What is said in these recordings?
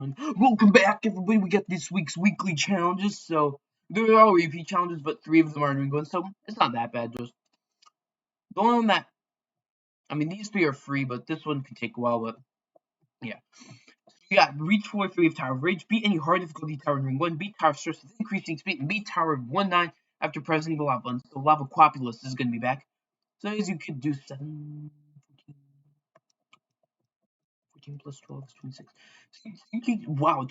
Welcome back, everybody. We got this week's weekly challenges. So there are all repeat challenges, but 3 of them are doing good, so it's not that bad. Just the one that these 3 are free, but this one could take a while. But yeah, so we got reach floor 3 of Tower of Rage, beat any hard difficulty tower in ring 1, beat Tower of Stress with increasing speed, and beat Tower of 1-9 after pressing the lava button. So Lava Quapulus is going to be back. So as you could do 7, 14 plus 12 is 26. So you could, wow,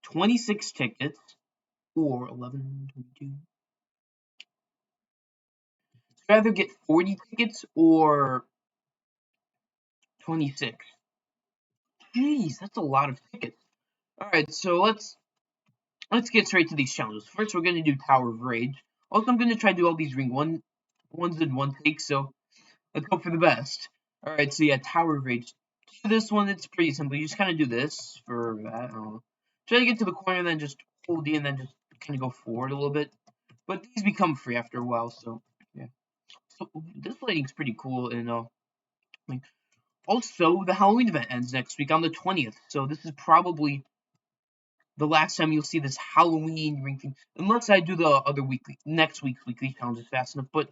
26 tickets or 11, 22. Rather get 40 tickets or 26. Jeez, that's a lot of tickets. Alright, so let's get straight to these challenges. First, we're gonna do Tower of Rage. Also, I'm gonna try to do all these ones in one take, so let's hope for the best. Alright, so yeah, Tower of Rage. For this one, it's pretty simple. You just kind of do this for that. I don't know. Try to get to the corner, and then just hold D, and then just kind of go forward a little bit. But these become free after a while, so yeah. So this lighting's pretty cool, and like, also, the Halloween event ends next week on the 20th, so this is probably the last time you'll see this Halloween ring thing, unless I do the other next week's weekly challenges fast enough. But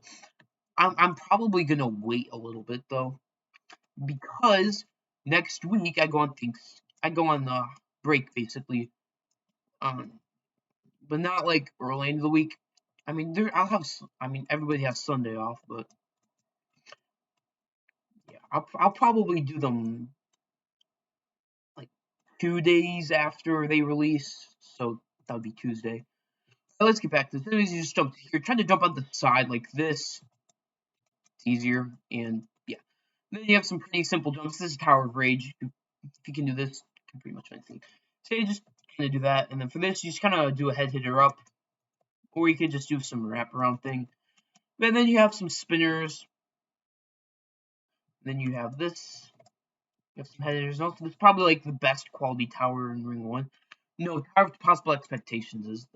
I'm probably gonna wait a little bit though, because next week I go on break basically, but not like early into the week. Everybody has Sunday off, but yeah, I'll probably do them like 2 days after they release, so that would be Tuesday. So let's get back to this. Anyways, you just jump here. Try to jump on the side like this. It's easier, and yeah. Then you have some pretty simple jumps. This is Tower of Rage. If you can do this, you can pretty much anything. So you just kind of do that, and then for this, you just kind of do a head hitter up, or you could just do some wraparound thing. And then you have some spinners. Then you have this. You have some head hitters. Also, this is probably like the best quality tower in Ring 1. No, Tower of Possible Expectations is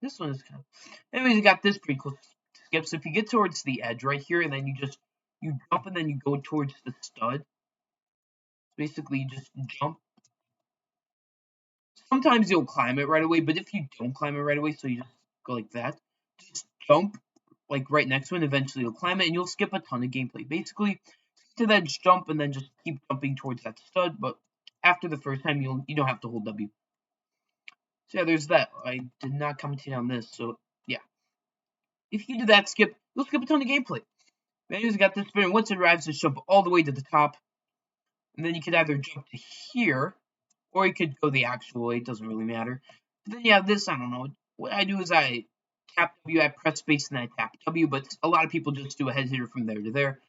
this one is kind of. Anyways, you got this pretty cool skip. So if you get towards the edge right here, and then you jump, and then you go towards the stud. Basically, you just jump. Sometimes you'll climb it right away, but if you don't climb it right away, so you just go like that, just jump like right next to it. And eventually, you'll climb it, and you'll skip a ton of gameplay. Basically, to that jump, and then just keep jumping towards that stud. But after the first time, you don't have to hold W. So yeah, there's that. I did not commentate on this, so yeah. If you do that skip, you'll skip a ton of gameplay. Anyways, got this spin. Once it arrives, just jump all the way to the top. And then you could either jump to here, or you could go the actual way. It doesn't really matter. But then you have this, I don't know. What I do is I tap W, I press space, and I tap W. But a lot of people just do a head hitter from there to there.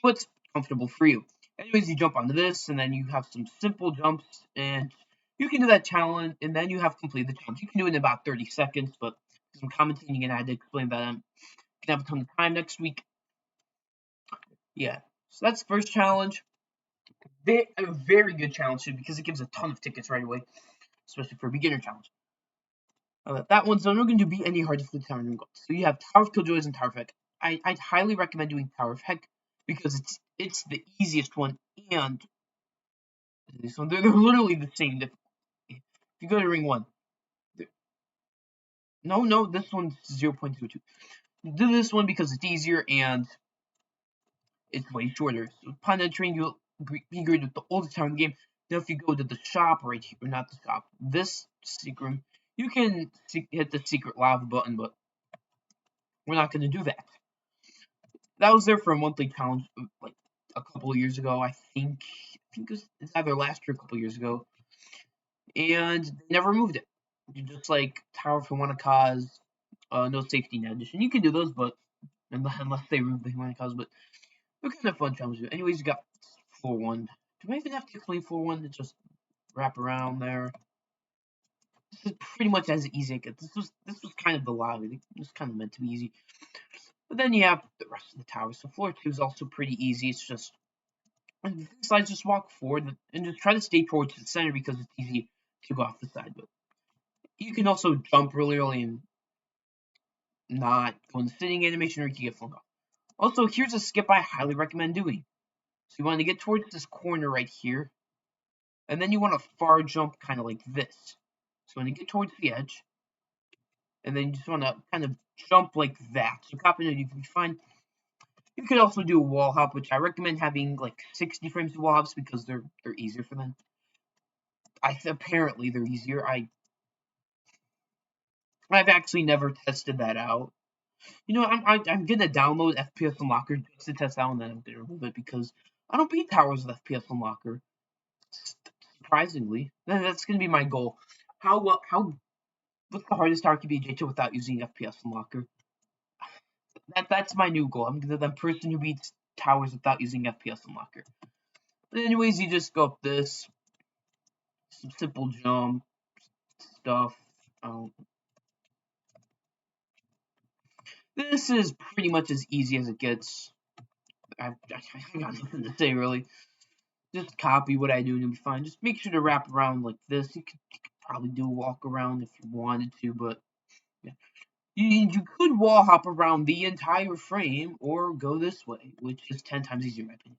What's comfortable for you. Anyways, you jump onto this, and then you have some simple jumps, and you can do that challenge, and then you have completed the challenge. You can do it in about 30 seconds, but because I'm commentating and I had to explain that, I'm gonna have a ton of time next week. Yeah, so that's the first challenge. A very good challenge too, because it gives a ton of tickets right away, especially for a beginner challenge. That one's done. We're going to do beat any hard difficulty tower in gold. So you have Tower of Killjoys and Tower of Heck. I'd highly recommend doing Tower of Heck because it's the easiest one, and this one they're literally the same difficulty. If you go to Ring 1, no, this one's 0.02. Do this one because it's easier and it's way shorter. So upon entering, you'll be greeted with the oldest tower in the game. Now, if you go to the shop right here, or not the shop, this secret room, you can hit the secret lava button, but we're not going to do that. That was there for a monthly challenge, like a couple of years ago. I think it's either last year or a couple of years ago, and they never removed it. Just like Tower for Wanna no safety net edition. You can do those, but unless they remove the Wanna but they're kind of fun challenges. Anyways, you got floor 1. Do I even have to explain floor 1? Just wrap around there. This is pretty much as easy as it gets. This was kind of the lobby. It was kind of meant to be easy. But then you have the rest of the tower. So floor 2 is also pretty easy. It's just slides, just walk forward and just try to stay towards the center because it's easy to go off the side. But you can also jump really early and not go in the sitting animation, or you can get flung off. Also, here's a skip I highly recommend doing. So you want to get towards this corner right here. And then you want to far jump kind of like this. So when you get towards the edge, and then you just want to kind of jump like that. So copy that you can find. You could also do a wall hop, which I recommend having like 60 frames of wall hops because they're easier for them. Apparently they're easier. I've actually never tested that out. You know, I'm gonna download FPS Unlocker just to test out, and then I'm gonna remove it because I don't beat towers with FPS Unlocker. Surprisingly, that's gonna be my goal. What's the hardest tower can be JToH without using FPS Unlocker? That's my new goal. I'm the person who beats towers without using FPS Unlocker. But anyways, you just go up this, some simple jump stuff. This is pretty much as easy as it gets. I got nothing to say really. Just copy what I do and you'll be fine. Just make sure to wrap around like this. You could probably do a walk around if you wanted to, but yeah. You could wall hop around the entire frame or go this way, which is 10 times easier in my opinion.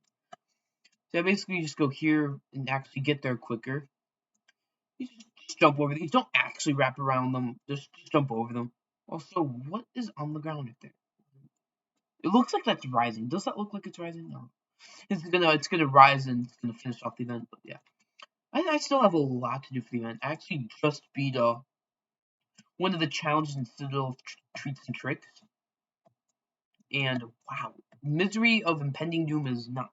So basically you just go here and actually get there quicker. You just jump over these. Don't actually wrap around them. Just jump over them. Also, what is on the ground right there? It looks like that's rising. Does that look like it's rising? No. It's gonna rise and it's gonna finish off the event, but yeah. I still have a lot to do for the event. I actually just beat one of the challenges in Citadel Treats and Tricks. And wow, Misery of Impending Doom is not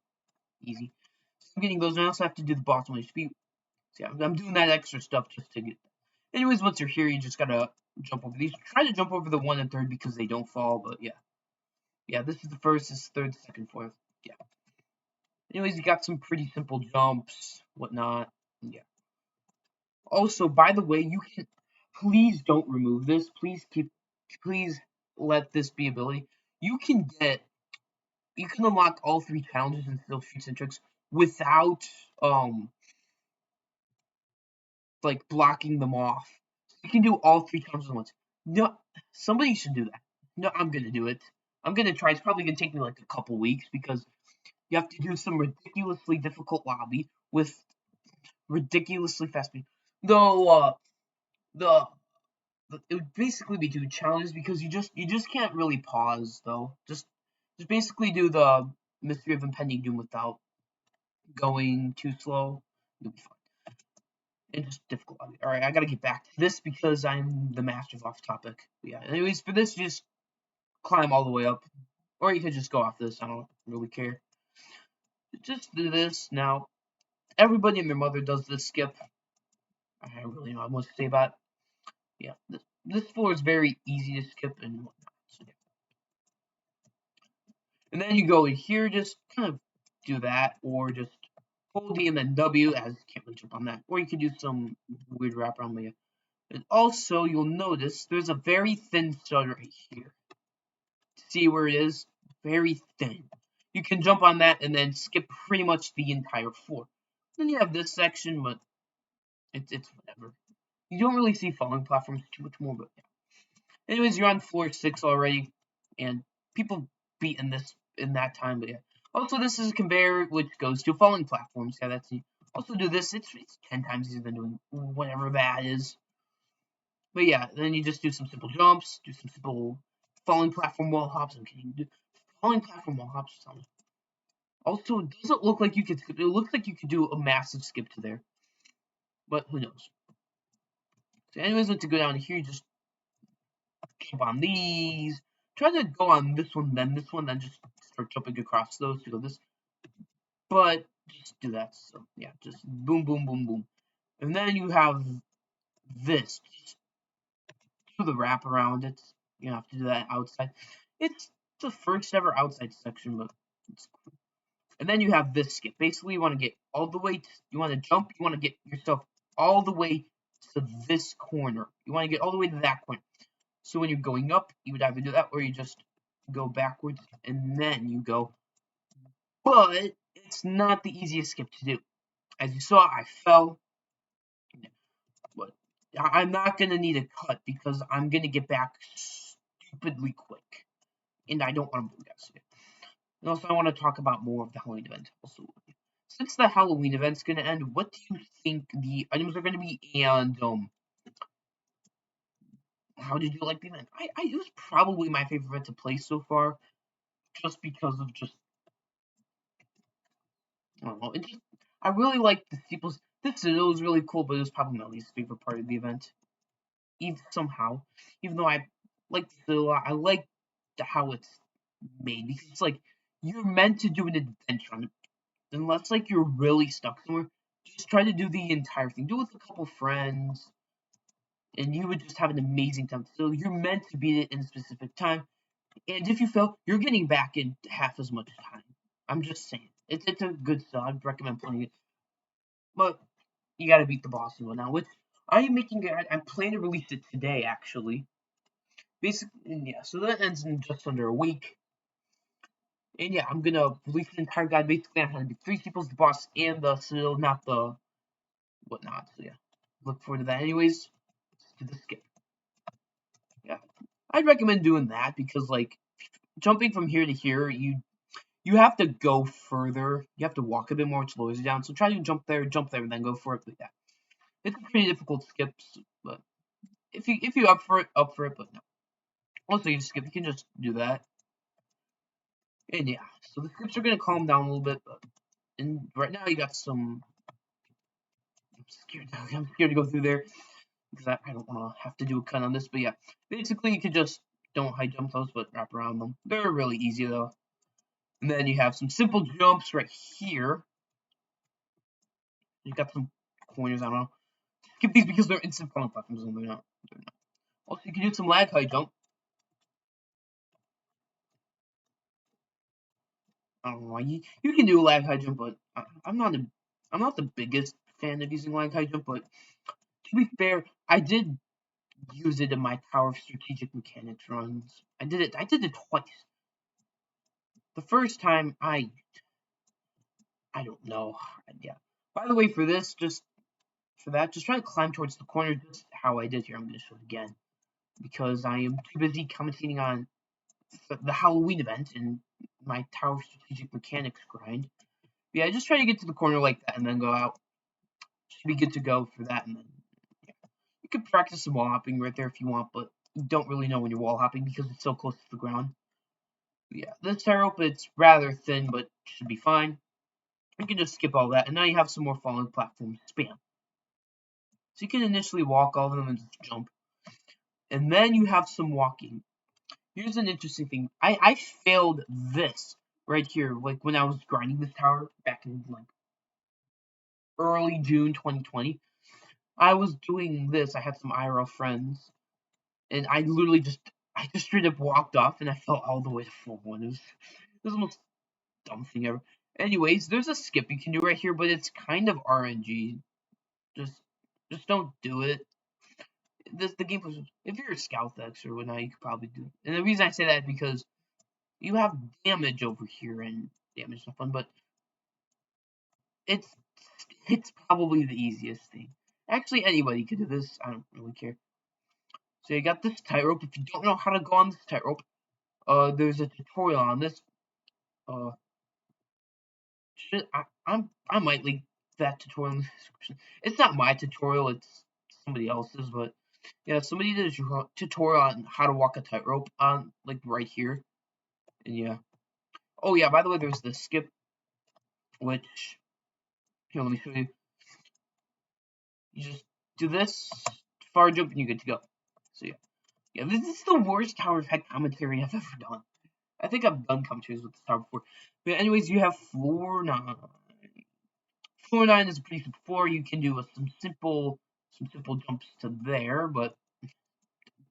easy. So I'm getting those, and I also have to do the boss on HP. So yeah, I'm doing that extra stuff just to get. Anyways, once you're here, you just gotta jump over these. Try to jump over the 1 and 3rd because they don't fall, but yeah. Yeah, this is the 1st, this is 3rd, 2nd, 4th. Yeah. Anyways, you got some pretty simple jumps, whatnot. Yeah. Also, by the way, you can please don't remove this. Please let this be ability. You can unlock all 3 challenges in Citadel Treats and Tricks without like blocking them off. You can do all 3 challenges at once. No, somebody should do that. No, I'm gonna do it. I'm gonna try. It's probably gonna take me like a couple weeks because you have to do some ridiculously difficult lobby with ridiculously fast speed. Though the it would basically be 2 challenges because you just can't really pause though. Just basically do the Mystery of Impending Doom without going too slow. You'll be fine. And just difficult lobby. Alright, I gotta get back to this because I'm the master of off topic. But yeah, anyways, for this, you just climb all the way up. Or you could just go off this, I don't really care. Just do this. Now, everybody and their mother does this skip. I don't really know much to say about it. Yeah, this floor is very easy to skip and whatnot. So, yeah. And then you go in here, just kind of do that, or just hold D and then W, as you can't really jump on that. Or you could do some weird wraparound layer. And also, you'll notice there's a very thin stud right here. See where it is? Very thin. You can jump on that and then skip pretty much the entire floor. Then you have this section, but it's whatever. You don't really see falling platforms too much more, but yeah. Anyways, you're on floor 6 already, and people beat in that time, but yeah. Also, this is a conveyor which goes to falling platforms. Yeah, that's it. Also, do this. It's 10 times easier than doing whatever that is. But yeah, then you just do some simple jumps, do some simple falling platform wall hops. I'm kidding. Falling platform wall hops. Also, it doesn't look like you could skip. It looks like you could do a massive skip to there, but who knows? So, anyways, once you go down here, just jump on these. Try to go on this one, then just start jumping across those to go this. But just do that. So yeah, just boom, boom, boom, boom. And then you have this. Just do the wrap around it. You have to do that outside. It's the first ever outside section, but it's cool. And then you have this skip. Basically, you want to get all the way. You want to jump. You want to get yourself all the way to this corner. You want to get all the way to that corner. So when you're going up, you would either do that or you just go backwards and then you go. But it's not the easiest skip to do. As you saw, I fell. But I'm not going to need a cut because I'm going to get back stupidly quick. And I don't want to boo guys. And also, I want to talk about more of the Halloween event. Also, since the Halloween event's gonna end, what do you think the items are gonna be? And how did you like the event? It was probably my favorite event to play so far, just because of just I don't know. I really like the people's. This it was really cool, but it was probably my least favorite part of the event. Even somehow, even though I like the a lot, I like how it's made because it's like you're meant to do an adventure on it. Unless like you're really stuck somewhere, just try to do the entire thing. Do it with a couple friends, and you would just have an amazing time. So you're meant to beat it in a specific time, and if you fail, you're getting back in half as much time. I'm just saying, it's a good sell. I'd recommend playing it, but you got to beat the boss and whatnot. Which I am making it. I'm planning to release it today, actually. Basically, and yeah. So that ends in just under a week. And yeah, I'm gonna release the entire guide basically on how to beat 3 people's the boss and the citadel, not the whatnot. So yeah, look forward to that. Anyways, let's do the skip. Yeah, I'd recommend doing that because like jumping from here to here, you have to go further. You have to walk a bit more, which lowers you down. So try to jump there, and then go for it. But yeah, it's a pretty difficult skips, but if you up for it, up for it. But no, also you skip, you can just do that. And yeah, so the skips are gonna calm down a little bit. But and right now you got some. I'm scared. I'm scared to go through there because I don't want to have to do a cut on this. But yeah, basically you could just don't high jump those, but wrap around them. They're really easy though. And then you have some simple jumps right here. You got some corners. I don't know. Skip these because they're instant falling platforms, and they're not. They're not. Also, you can do some lag high jump. I don't know why you can do a lag high jump, but I'm not the biggest fan of using lag high jump. But to be fair, I did use it in my Tower of Strategic Mechanics runs. I did it twice. The first time I don't know. Yeah. By the way, for this, just for that, just try to climb towards the corner. Just how I did here. I'm going to show it again because I am too busy commentating on the Halloween event and my Tower of Strategic Mechanics grind. Yeah, just try to get to the corner like that and then go out. Should be good to go for that. And then yeah. You could practice some wall hopping right there if you want, but you don't really know when you're wall hopping because it's so close to the ground. Yeah, this tire rope, it's rather thin, but should be fine. You can just skip all that, and now you have some more falling platforms spam. So you can initially walk all of them and just jump. And then you have some walking. Here's an interesting thing. I failed this right here, like when I was grinding this tower back in like early June 2020. I was doing this. I had some IRL friends, and I just straight up walked off, and I fell all the way to full one. It was the most dumb thing ever. Anyways, there's a skip you can do right here, but it's kind of RNG. Just just don't do it. The game was if you're a scout X or whatnot, you could probably do it. And the reason I say that is because you have damage over here and damage is not fun, but it's it's probably the easiest thing. Actually anybody could do this, I don't really care. So you got this tightrope. If you don't know how to go on this tightrope, there's a tutorial on this. Uh I might link that tutorial in the description. It's not my tutorial, it's somebody else's, but yeah, somebody did a tutorial on how to walk a tightrope on like right here. And yeah. Oh yeah, by the way, there's the skip, which here, let me show you. You just do this, far jump, and you're good to go. So yeah. Yeah, this is the worst Tower of Heck commentary I've ever done. I think I've done commentaries with this tower before. But anyways, you have floor 9. Floor 9 is a pretty simple floor. You can do some simple jumps to there, but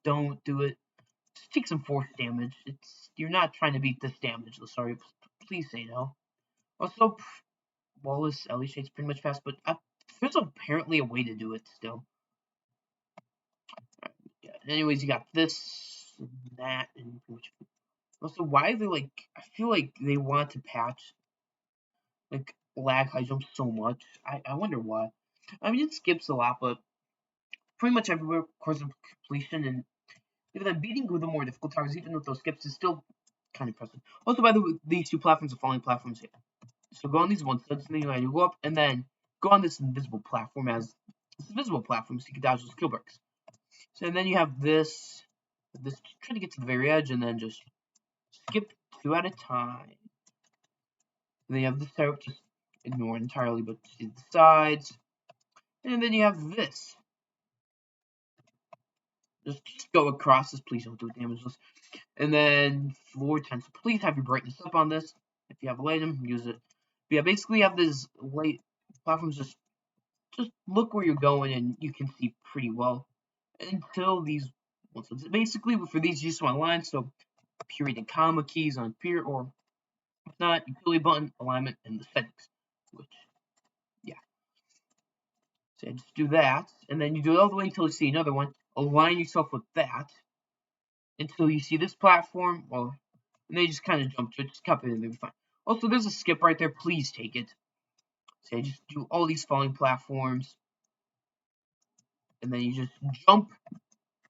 don't do it. Just take some force damage. You're not trying to beat this damage. So sorry, please say no. Also, Wallace Ellie Shade's pretty much fast, but there's apparently a way to do it still. Yeah. Anyways, you got this, and that, and pretty much. Also, why are they like? I feel like they want to patch like lag high jumps so much. I wonder why. I mean, it skips a lot, but pretty much everywhere course of completion, and even then beating with the more difficult towers, even with those skips, is still kind of impressive. Also, by the way, these two platforms are falling platforms here. So go on these one studs, and then you want to go up, and then go on this invisible platform so you can dodge those kill bricks. So and then you have this try to get to the very edge, and then just skip 2 at a time. And then you have this type, just ignore it entirely, but see the sides. And then you have this. Just go across this. Please don't do damage this. And then floor 10. So please have your brightness up on this. If you have a light, use it. But yeah, basically you have this light platforms. Just look where you're going, and you can see pretty well until these. So basically, for these, you just want lines. So period and comma keys on period, or if not, utility button, alignment, and the settings. Which, yeah. So just do that, and then you do it all the way until you see another one. Align yourself with that until you see this platform. Well, and then you just kind of jump to it. Just copy it, and it'll be fine. Also, there's a skip right there. Please take it. So just do all these falling platforms, and then you just jump,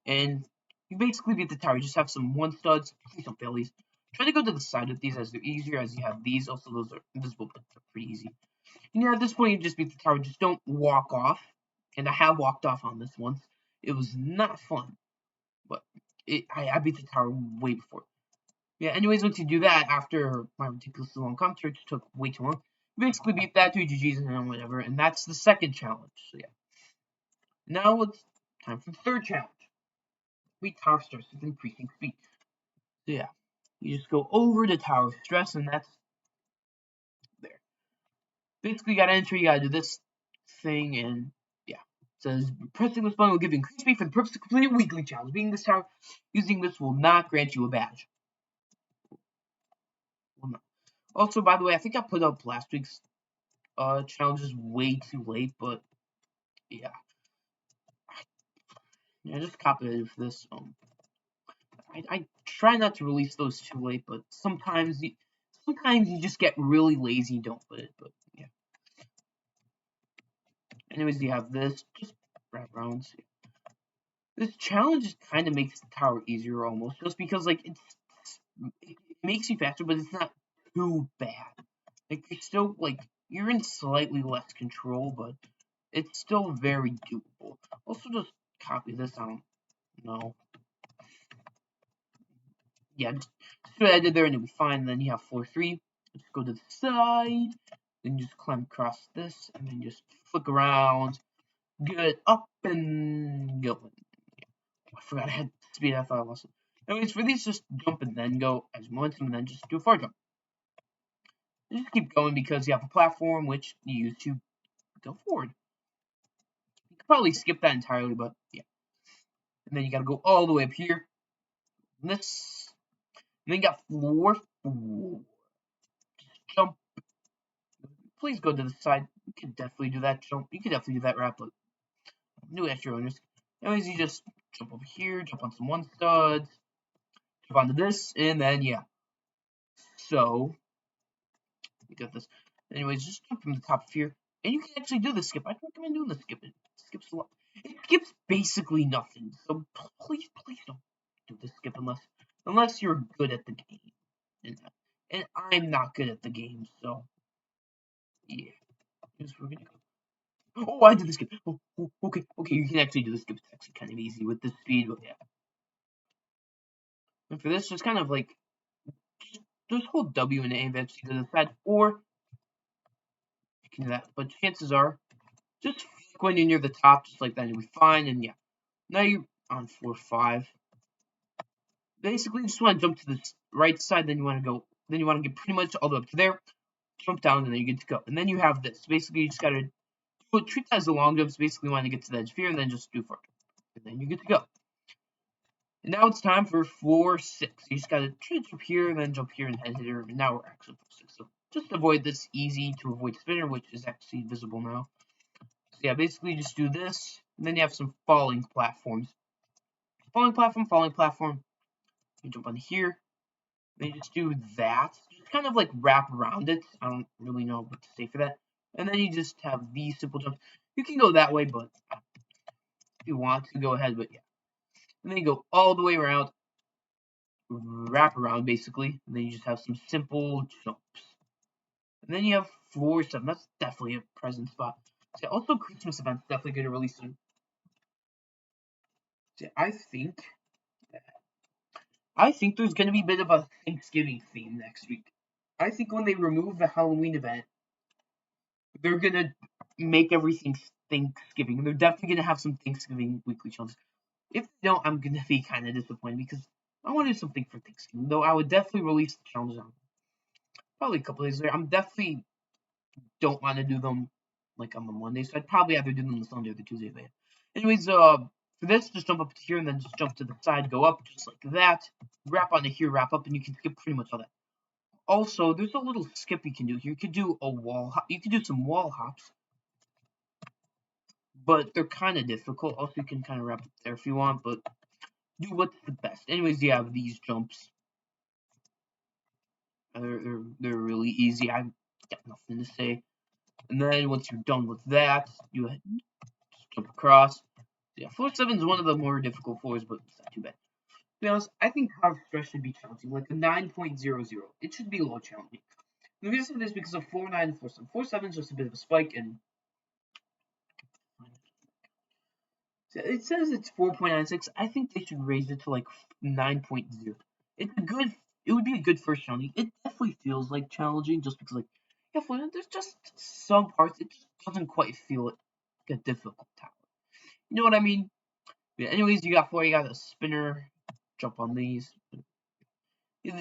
and you basically beat the tower. You just have some one studs. Please don't fail these. Try to go to the side of these as they're easier, as you have these. Also, those are invisible, but they're pretty easy. And yeah, at this point, you just beat the tower. Just don't walk off. And I have walked off on this once. It was not fun, but I beat the tower way before. Yeah, anyways, once you do that, after my ridiculously long commentary, which took way too long, you basically beat that 2 GGs and whatever, and that's the second challenge. So yeah. Now it's time for the third challenge. Beat tower stress with increasing speed. So yeah, you just go over the tower stress, and that's there. Basically, you gotta enter, you gotta do this thing, and yeah. It says pressing this button will give you increased speed for the purpose of completing a weekly challenge. Being this tower, using this will not grant you a badge. Will not. Also, by the way, I think I put up last week's challenges way too late, but yeah. Yeah, just copy it for this. I try not to release those too late, but sometimes you just get really lazy and don't put it. But yeah. Anyways, you have this. Just wrap around. This challenge kind of makes the tower easier almost, just because like it makes you faster, but it's not too bad. Like it's still like you're in slightly less control, but it's still very doable. Also, just copy this. I don't know. Yeah, just do what I did there, and it'll be fine. And then you have floor 3. Just go to the side, then just climb across this, and then just flick around, get up and go. I forgot I had speed. I thought I lost it. Anyways, for these, just jump and then go as momentum, and then just do a far jump. And just keep going because you have a platform which you use to go forward. You could probably skip that entirely, but yeah. And then you gotta go all the way up here. And this, and then you got floor 4. Just jump. Please go to the side. You could definitely do that jump. You could definitely do that wrap, but do it at your own risk. Anyways, you just jump over here, jump on some one studs, jump onto this, and then yeah. So you got this. Anyways, just jump from the top of here, and you can actually do the skip. I recommend doing the skip. It skips a lot. It skips basically nothing. So please don't do the skip unless you're good at the game. And I'm not good at the game, so yeah. Here's where we're gonna go. Oh, I did the skip. Oh, okay, you can actually do the skip. It's actually kind of easy with the speed, but yeah. And for this, just kind of like just hold W and A eventually to the side, or you can do that. But chances are, just when you're near the top, just like that, you'll be fine. And yeah, now you're on floor 5. Basically, you just want to jump to the right side, then you want to get pretty much all the way up to there, jump down, and then you get to go. And then you have this. Basically, you just gotta treat that as a long jump. So basically, you want to get to the edge of here, and then just do far jump, and then you get to go. And now it's time for floor 6. You just gotta try to jump here, and then jump here, and head here. And now we're actually floor 6. So just avoid this easy to avoid spinner, which is actually visible now. So yeah, basically just do this, and then you have some falling platforms. Falling platform. You jump on here. Then you just do that. Just kind of like wrap around it. I don't really know what to say for that. And then you just have these simple jumps. You can go that way, but if you want to, go ahead. But yeah. And then you go all the way around, wrap around basically. And then you just have some simple jumps. And then you have floor 7. That's definitely a present spot. So also Christmas events definitely going to release soon. So I think there's going to be a bit of a Thanksgiving theme next week. I think when they remove the Halloween event, they're going to make everything Thanksgiving. They're definitely going to have some Thanksgiving weekly challenges. If they don't, I'm going to be kind of disappointed because I want to do something for Thanksgiving. Though I would definitely release the challenges on probably a couple days later. I'm definitely don't want to do them like on the Monday, so I'd probably either do them the Sunday or the Tuesday later. Anyways, for this, just jump up to here and then just jump to the side, go up just like that. Wrap onto here, wrap up, and you can skip pretty much all that. Also, there's a little skip you can do here. You could do a wall hop. You could do some wall hops, but they're kind of difficult. Also, you can kind of wrap up there if you want, but do what's the best. Anyways, you have these jumps. They're really easy. I've got nothing to say. And then once you're done with that, you just jump across. Yeah, floor 7 is one of the more difficult floors, but it's not too bad. To be honest, I think hard stress should be challenging, like a 9.00. It should be low challenging. The reason is because of floor 9 and floor 7. Floor 7 is just a bit of a spike, and it says it's 4.96. I think they should raise it to like 9.0. It's a good. It would be a good first challenge. It definitely feels like challenging, just because like yeah, there's just some parts it just doesn't quite feel like a difficult tower. You know what I mean? Yeah, anyways, you got a spinner. Jump on these. Yeah,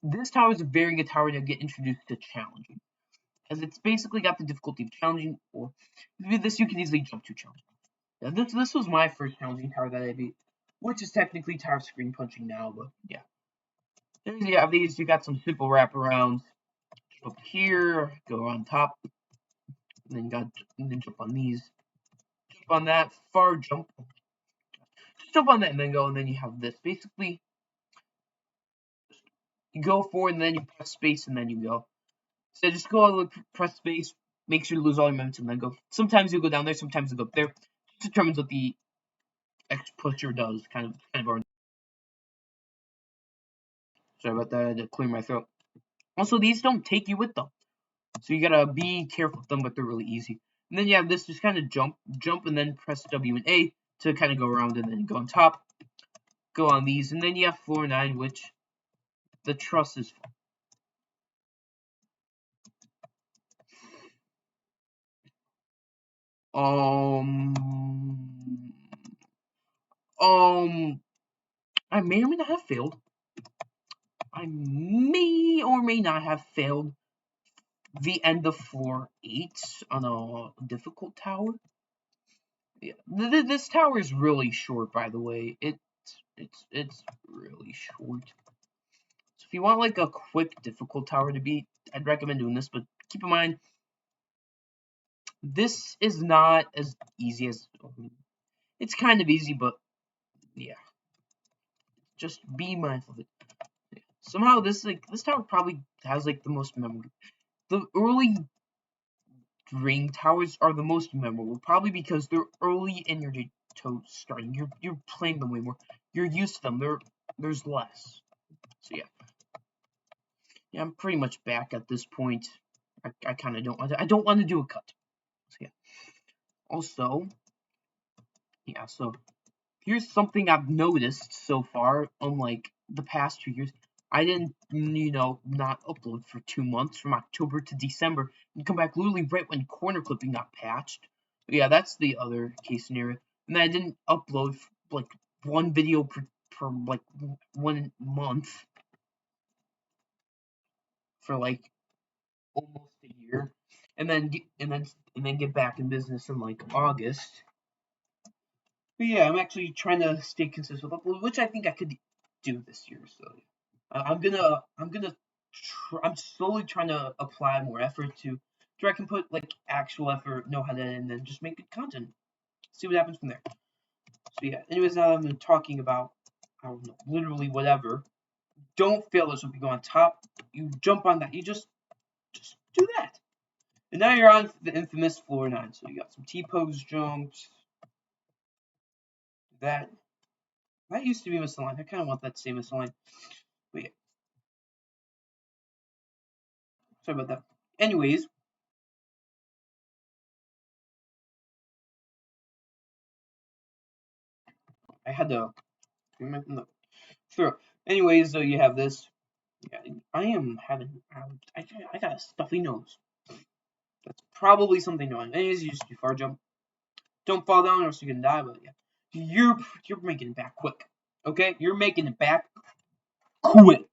this tower is a very good tower to get introduced to challenging, as it's basically got the difficulty of challenging. Or with this, you can easily jump to challenging. Yeah, this was my first challenging tower that I beat, which is technically tower screen punching now, but yeah. There's you have these. You got some simple wraparounds. Jump up here, go on top, and then jump on these. Jump on that, far jump. Just jump on that and then go, and then you have this. Basically, you go forward and then you press space and then you go. So just go press space, make sure to lose all your momentum, then go. Sometimes you'll go down there, sometimes you'll go up there. It determines what the X pusher does. Kind of boring. Sorry about that. I had to clear my throat. Also, these don't take you with them, so you gotta be careful with them, but they're really easy. And then you have this, just kind of jump, and then press W and A to kind of go around, and then go on top. Go on these, and then you have floor 9, which the truss is for. I may or may not have failed. I may or may not have failed the end of floor 8 on a difficult tower. Yeah, this tower is really short, by the way. It's really short. So if you want like a quick difficult tower to beat, I'd recommend doing this. But keep in mind, this is not as easy as it's kind of easy, but yeah, just be mindful of it. Yeah. Somehow this tower probably has like the most memorable. The early ring towers are the most memorable, probably because they're early in your JToH starting. You're playing them way more. You're used to them. There's less. So yeah, I'm pretty much back at this point. I kind of don't want to do a cut. So yeah. Also, yeah. So here's something I've noticed so far. Unlike the past 2 years, I didn't, not upload for 2 months from October to December and come back literally right when corner clipping got patched. Yeah, that's the other case scenario. And then I didn't upload like one video per like 1 month for like almost a year, and then get back in business in like August. But yeah, I'm actually trying to stay consistent with upload, which I think I could do this year. So I'm slowly trying to apply more effort to where I can put like actual effort, know how to, and then just make good content. See what happens from there. So yeah. Anyways, now I'm talking about I don't know, literally whatever. Don't fail this if you go on top. You jump on that. You just do that. And now you're on the infamous floor 9. So you got some T-pose jumps. That used to be misaligned. I kind of want that to stay misaligned. But yeah. Sorry about that. Anyways, I had to no, sure. Anyways, so you have this. Yeah, I am having I got a stuffy nose. That's probably something going. Anyways, you just do far jump. Don't fall down or else you're gonna die. But yeah, you're making it back quick. Okay, you're making it back quick.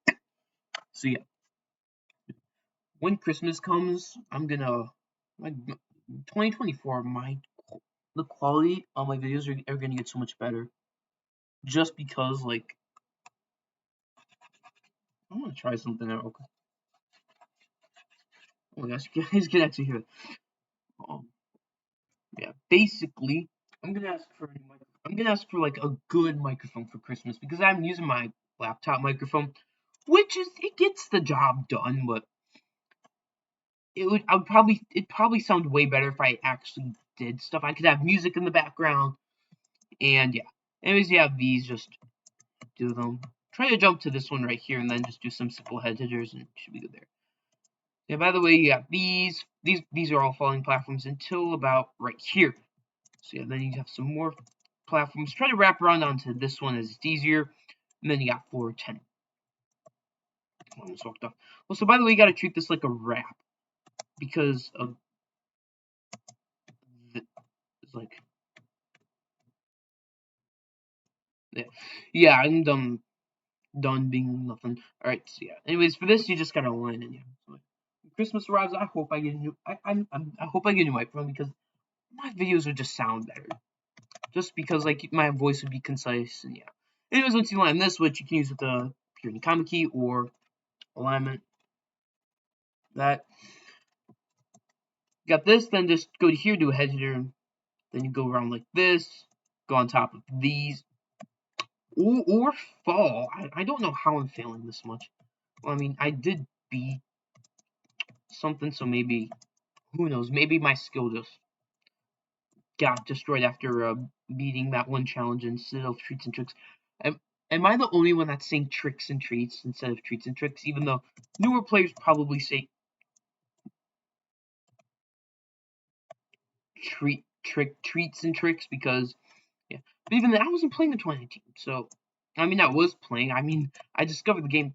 So yeah, when Christmas comes, I'm gonna like 2024. The quality of my videos are gonna get so much better. Just because like I'm gonna try something out. Okay. Oh my gosh, you guys can actually hear it. Um, yeah, basically, I'm gonna ask for a new microphone. I'm gonna ask for like a good microphone for Christmas because I'm using my laptop microphone, which is it gets the job done, but it'd probably sound way better if I actually did stuff. I could have music in the background, and yeah. Anyways, you have these, just do them. Try to jump to this one right here, and then just do some simple head hitters, and it should be good there. Yeah, by the way, you got these are all falling platforms until about right here. So yeah, then you have some more platforms. Try to wrap around onto this one as it's easier. And then you got 410. Almost walked off. Well, so by the way, you gotta treat this like a wrap. Because of it's like yeah, I'm done being nothing. Alright, so yeah. Anyways, for this you just gotta line in. Yeah. So, when Christmas arrives, I hope I get a new I hope I get a new microphone because my videos would just sound better. Just because like my voice would be concise and yeah. Anyways, once you line this, which you can use with the pure common key or alignment, that you got this, then just go to here, do a head hitter, then you go around like this, go on top of these, or fall. I don't know how I'm failing this much. Well, I mean, I did beat something, so maybe, who knows, maybe my skill just got destroyed after beating that one challenge instead of treats and tricks. Am I the only one that's saying tricks and treats instead of treats and tricks, even though newer players probably say treats and tricks because yeah. But even then, I wasn't playing in 2019, so I mean, I was playing. I mean, I discovered the game.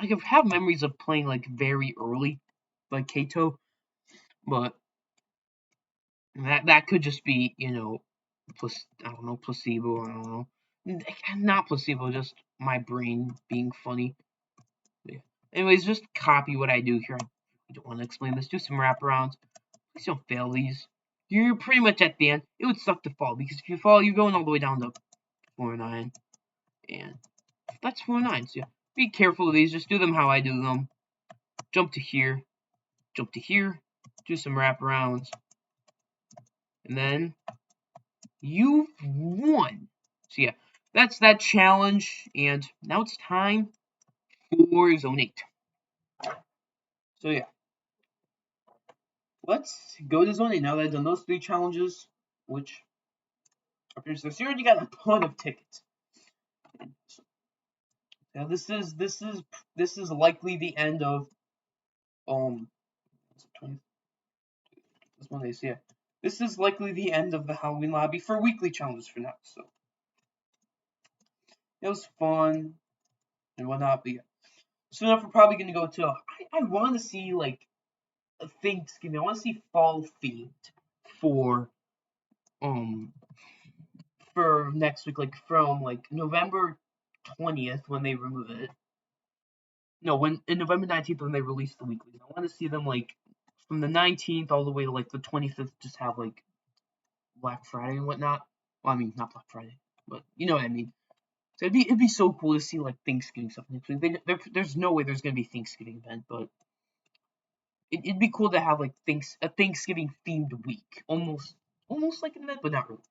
I have memories of playing like very early, like JToH, but that could just be I don't know, placebo. I don't know, not placebo, just my brain being funny. But yeah. Anyways, just copy what I do here. I don't want to explain this. Do some wraparounds. Please don't fail these. You're pretty much at the end. It would suck to fall because if you fall, you're going all the way down to 4-9. And that's 4-9. So yeah, be careful of these. Just do them how I do them. Jump to here. Jump to here. Do some wraparounds. And then you've won. So yeah, that's that challenge. And now it's time for Zone 8. So yeah, let's go to Zone 8 now that I've done those 3 challenges, which appears this year. You got a ton of tickets. Now this is likely the end of um this Monday. So yeah, this is likely the end of the Halloween lobby for weekly challenges for now. So it was fun and whatnot. But yeah, so now we're probably gonna go to. I want to see like a Thanksgiving. I want to see fall themed for um for next week, like from like November 20th when they remove it. No, when in November 19th when they release the weeklies. I want to see them like from the 19th all the way to like the 25th, just have like Black Friday and whatnot. Well, I mean not Black Friday, but you know what I mean. So it'd be so cool to see like Thanksgiving stuff next week. There's no way there's gonna be a Thanksgiving event, but it'd be cool to have like a Thanksgiving themed week, almost like an event, but not really.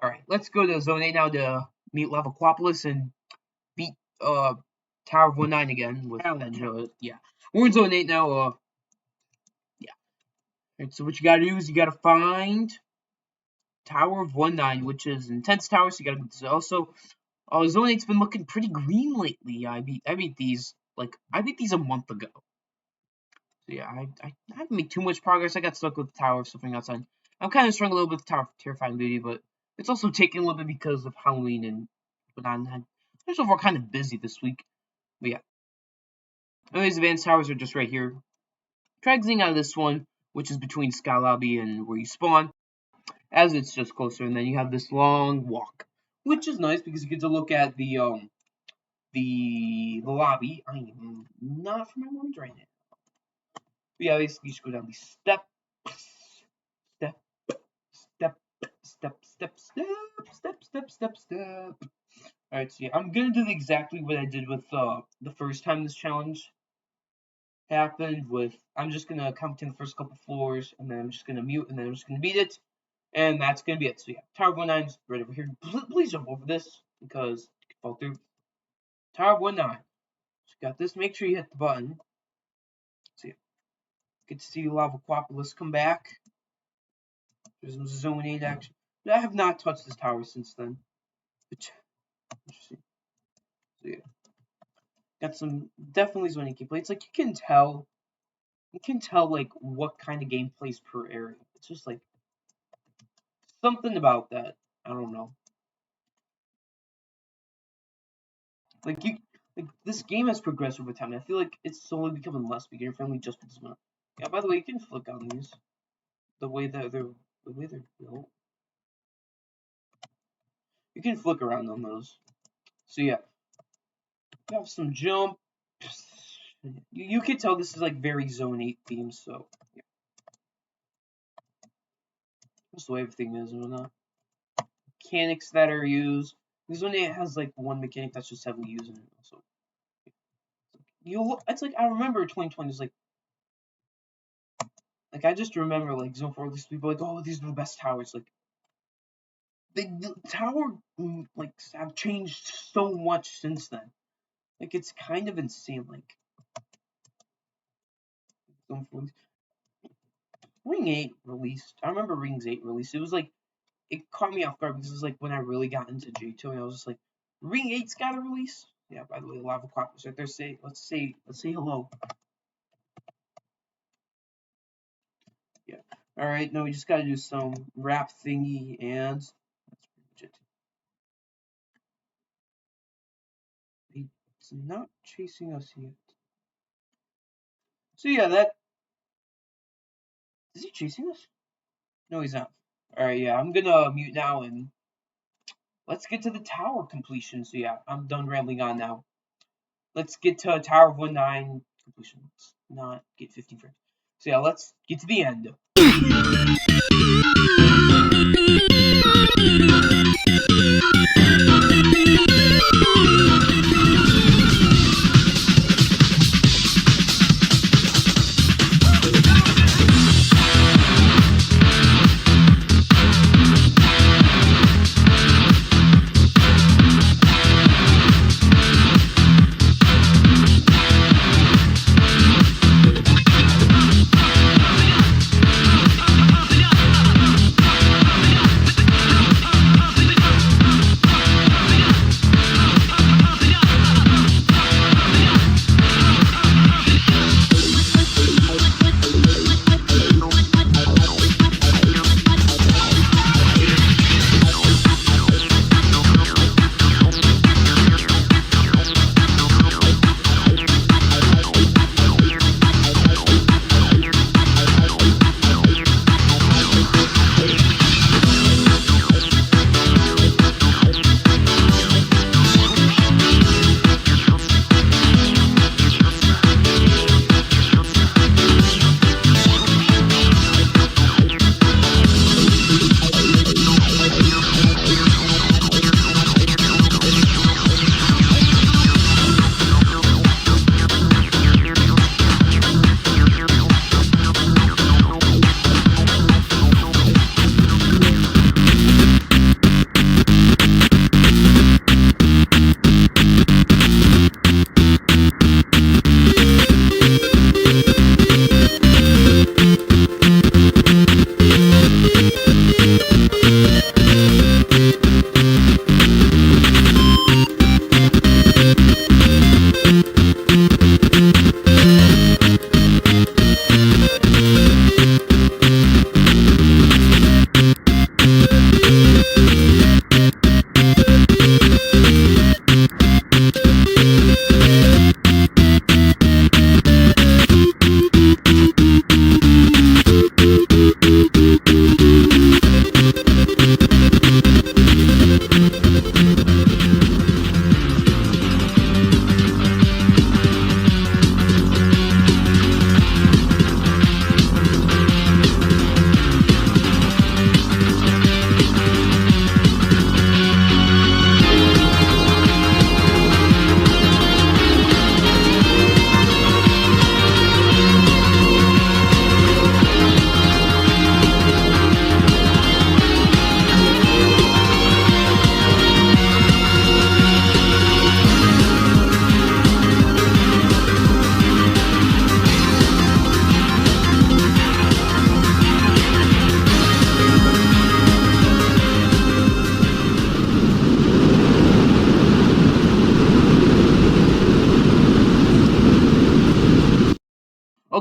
All right, let's go to Zone 8 now to meet Lavaquapolis and beat Tower of 19 again with yeah. We're in Zone 8 now. Yeah. Right, so what you gotta do is you gotta find Tower of 19, which is intense tower. So you gotta go to also. Zone 8's been looking pretty green lately. I beat these a month ago. yeah, I didn't make too much progress. I got stuck with the tower, something outside. I'm kind of struggling a little bit with the tower for terrifying beauty, but it's also taking a little bit because of Halloween and whatnot. I'm so far kind of busy this week. But yeah. Anyways, advanced towers are just right here. Try exiting out of this one, which is between Sky Lobby and where you spawn, as it's just closer, and then you have this long walk, which is nice because you get to look at the lobby. I am not from my words right now. But yeah, basically you just go down these steps, step, step, step, step, step, step, step, step. Alright, so yeah, I'm gonna do exactly what I did with the first time this challenge happened with, I'm just gonna count in the first couple floors, and then I'm just gonna mute, and then I'm just gonna beat it, and that's gonna be it. So yeah, Tower of 19's right over here. Please jump over this, because you can fall through. Tower of 19. So you got this, make sure you hit the button. So yeah, get to see Lava Quapolis come back. There's some Zone 8 action. I have not touched this tower since then. Interesting. So yeah. Got some definitely Zone 8 gameplay. It's like you can tell like what kind of gameplay's per area. It's just like something about that. I don't know. Like this game has progressed over time. I feel like it's slowly becoming less beginner friendly just because of yeah, by the way, you can flick on these. The way they're built. You can flick around on those. So yeah. You have some jump. You can tell this is like very Zone 8 themed, so yeah. That's the way everything is and whatnot. Mechanics that are used. Zone 8 has like one mechanic that's just heavily used in it also. It's like I remember 2020 is like I just remember like Zone 4 these people like, oh, these are the best towers. Like the tower like have changed so much since then. Like it's kind of insane. Like Zone 4 Ring 8 released. I remember Rings 8 released. It was like it caught me off guard because it was like when I really got into JToH and I was just like, Ring 8's got a release. Yeah, by the way, Lava Quap was right there. Let's say hello. Yeah. Alright, now we just gotta do some wrap thingy and that's pretty much it. It's not chasing us yet. So yeah, that is he chasing us? No, he's not. Alright, yeah, I'm gonna mute now and let's get to the tower completion. So yeah, I'm done rambling on now. Let's get to Tower of 19 completion. Let's not get 15 frames. So yeah, let's get to the end.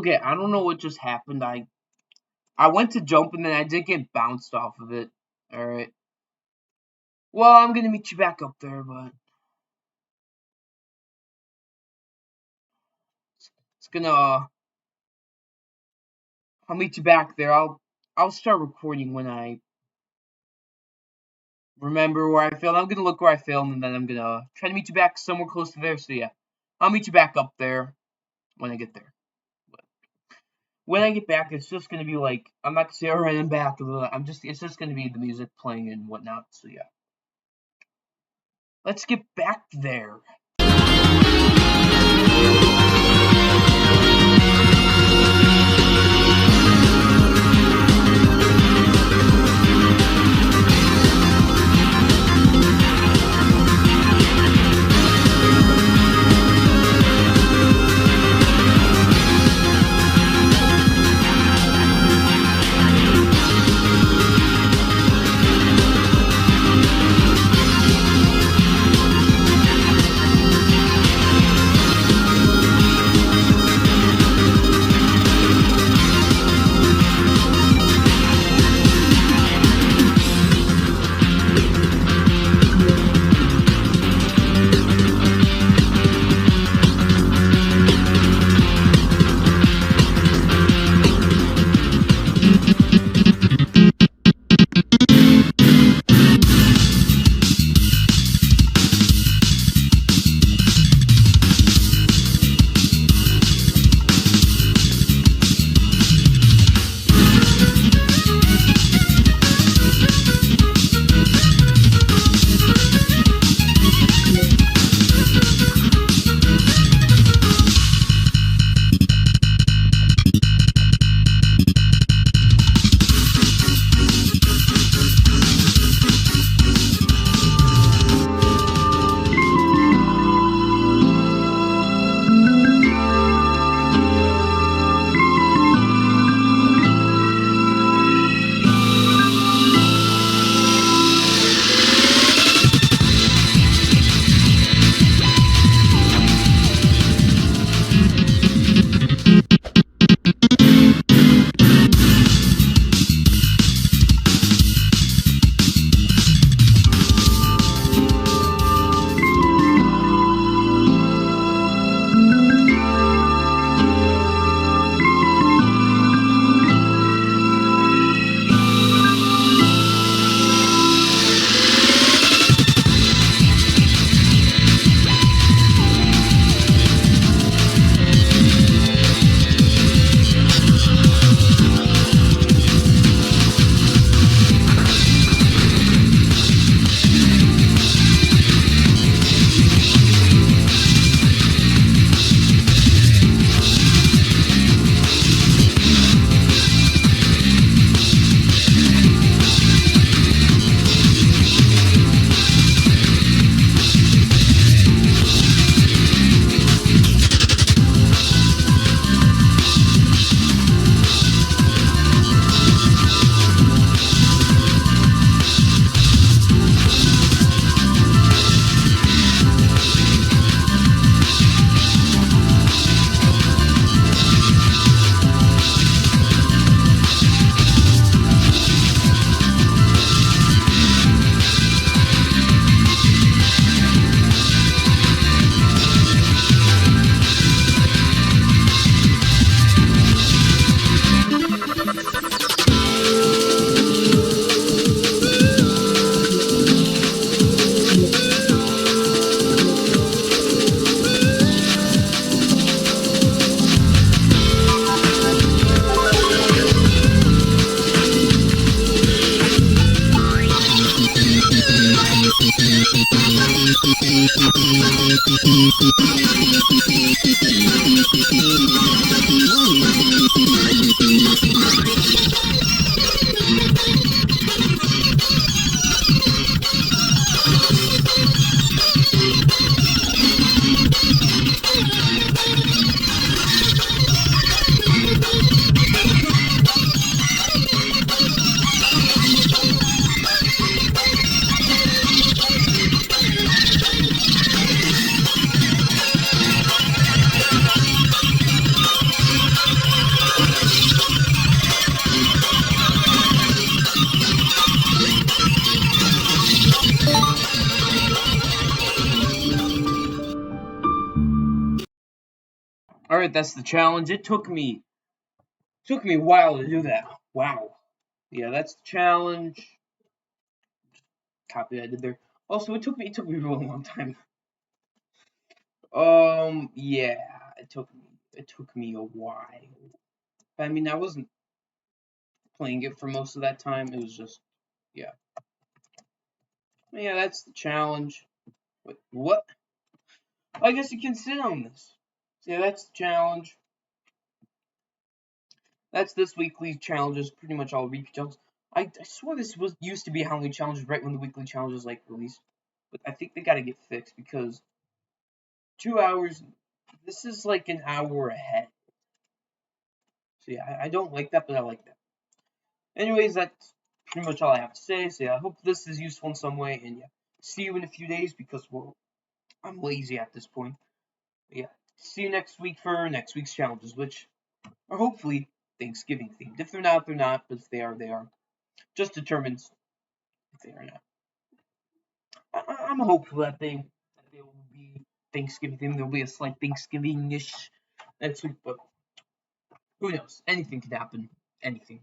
Okay, I don't know what just happened. I went to jump and then I did get bounced off of it. Alright. Well, I'm gonna meet you back up there, but it's gonna I'll meet you back there. I'll start recording when I remember where I failed. I'm gonna look where I failed and then I'm gonna try to meet you back somewhere close to there. So yeah. I'll meet you back up there when I get there. But when I get back, it's just gonna be like I'm not gonna say alright I'm back. It's just gonna be the music playing and whatnot. So yeah. Let's get back there. Alright, that's the challenge. It took me a while to do that. Wow. Yeah, that's the challenge. Copy that I did there. Also, it took me a really long time. Yeah, it took me a while. I mean, I wasn't playing it for most of that time. It was just, yeah. Yeah, that's the challenge. Wait, what? I guess you can sit on this. So yeah, that's the challenge. That's this weekly challenges. Pretty much all repeat challenges. I swear this was used to be Halloween challenges right when the weekly challenges like released, but I think they got to get fixed because 2 hours. This is like an hour ahead. So yeah, I don't like that, but I like that. Anyways, that's pretty much all I have to say. So yeah, I hope this is useful in some way, and yeah, see you in a few days because well, I'm lazy at this point. But yeah, see you next week for next week's challenges, which are hopefully Thanksgiving themed. If they're not, they're not. But if they are, they are. Just determines if they are not. I'm hopeful that they will be Thanksgiving themed. There will be a slight Thanksgiving-ish next week, but who knows? Anything could happen. Anything.